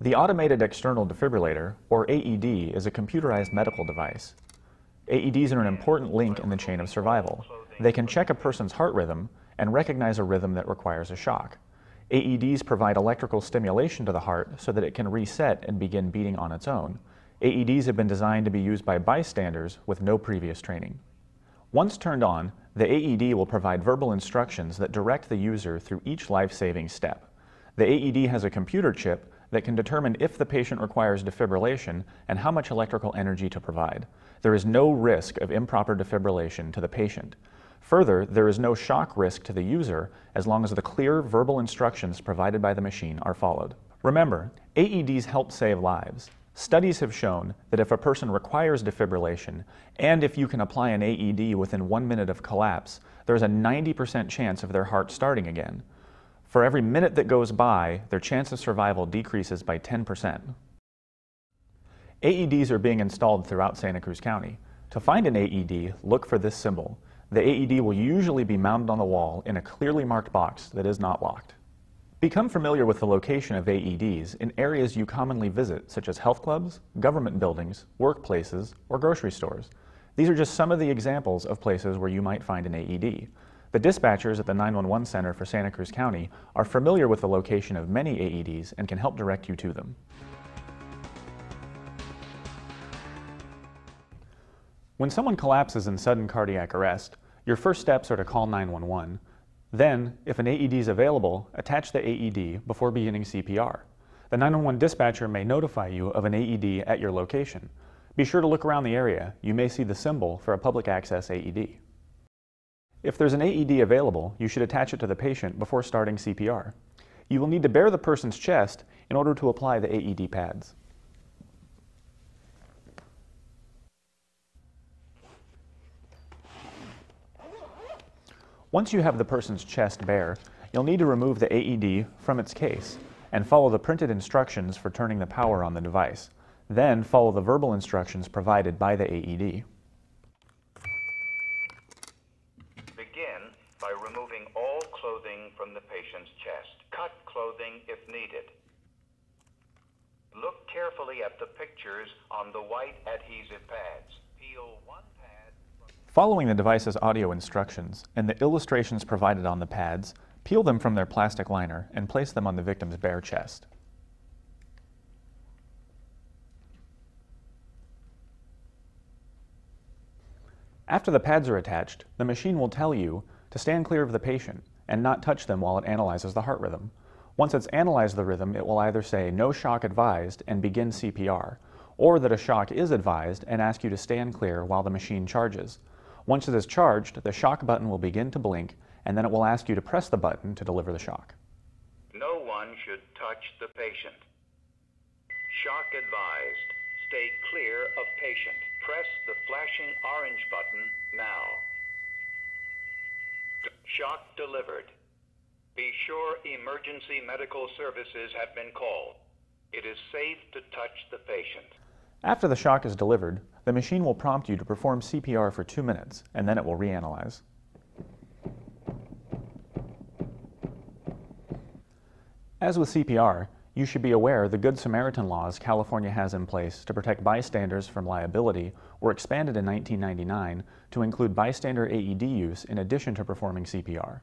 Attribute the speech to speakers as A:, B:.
A: The Automated External Defibrillator, or AED, is a computerized medical device. AEDs are an important link in the chain of survival. They can check a person's heart rhythm and recognize a rhythm that requires a shock. AEDs provide electrical stimulation to the heart so that it can reset and begin beating on its own. AEDs have been designed to be used by bystanders with no previous training. Once turned on, the AED will provide verbal instructions that direct the user through each life-saving step. The AED has a computer chip that can determine if the patient requires defibrillation and how much electrical energy to provide. There is no risk of improper defibrillation to the patient. Further, there is no shock risk to the user as long as the clear verbal instructions provided by the machine are followed. Remember, AEDs help save lives. Studies have shown that if a person requires defibrillation, and if you can apply an AED within 1 minute of collapse, there's a 90% chance of their heart starting again. For every minute that goes by, their chance of survival decreases by 10%. AEDs are being installed throughout Santa Cruz County. To find an AED, look for this symbol. The AED will usually be mounted on the wall in a clearly marked box that is not locked. Become familiar with the location of AEDs in areas you commonly visit, such as health clubs, government buildings, workplaces, or grocery stores. These are just some of the examples of places where you might find an AED. The dispatchers at the 911 Center for Santa Cruz County are familiar with the location of many AEDs and can help direct you to them. When someone collapses in sudden cardiac arrest, your first steps are to call 911. Then, if an AED is available, attach the AED before beginning CPR. The 911 dispatcher may notify you of an AED at your location. Be sure to look around the area. You may see the symbol for a public access AED. If there's an AED available, you should attach it to the patient before starting CPR. You will need to bare the person's chest in order to apply the AED pads. Once you have the person's chest bare, you'll need to remove the AED from its case and follow the printed instructions for turning the power on the device. Then follow the verbal instructions provided by the AED.
B: Begin by removing all clothing from the patient's chest. Cut clothing if needed. Look carefully at the pictures on the white adhesive pads. Peel one pad.
A: Following the device's audio instructions and the illustrations provided on the pads, peel them from their plastic liner and place them on the victim's bare chest. After the pads are attached, the machine will tell you to stand clear of the patient and not touch them while it analyzes the heart rhythm. Once it's analyzed the rhythm, it will either say no shock advised and begin CPR, or that a shock is advised and ask you to stand clear while the machine charges. Once it is charged, the shock button will begin to blink, and then it will ask you to press the button to deliver the shock.
B: No one should touch the patient. Shock advised. Stay clear of patient. Press the flashing orange button now. Shock delivered. Be sure emergency medical services have been called. It is safe to touch the patient.
A: After the shock is delivered, the machine will prompt you to perform CPR for 2 minutes, and then it will reanalyze. As with CPR, you should be aware the Good Samaritan laws California has in place to protect bystanders from liability were expanded in 1999 to include bystander AED use in addition to performing CPR.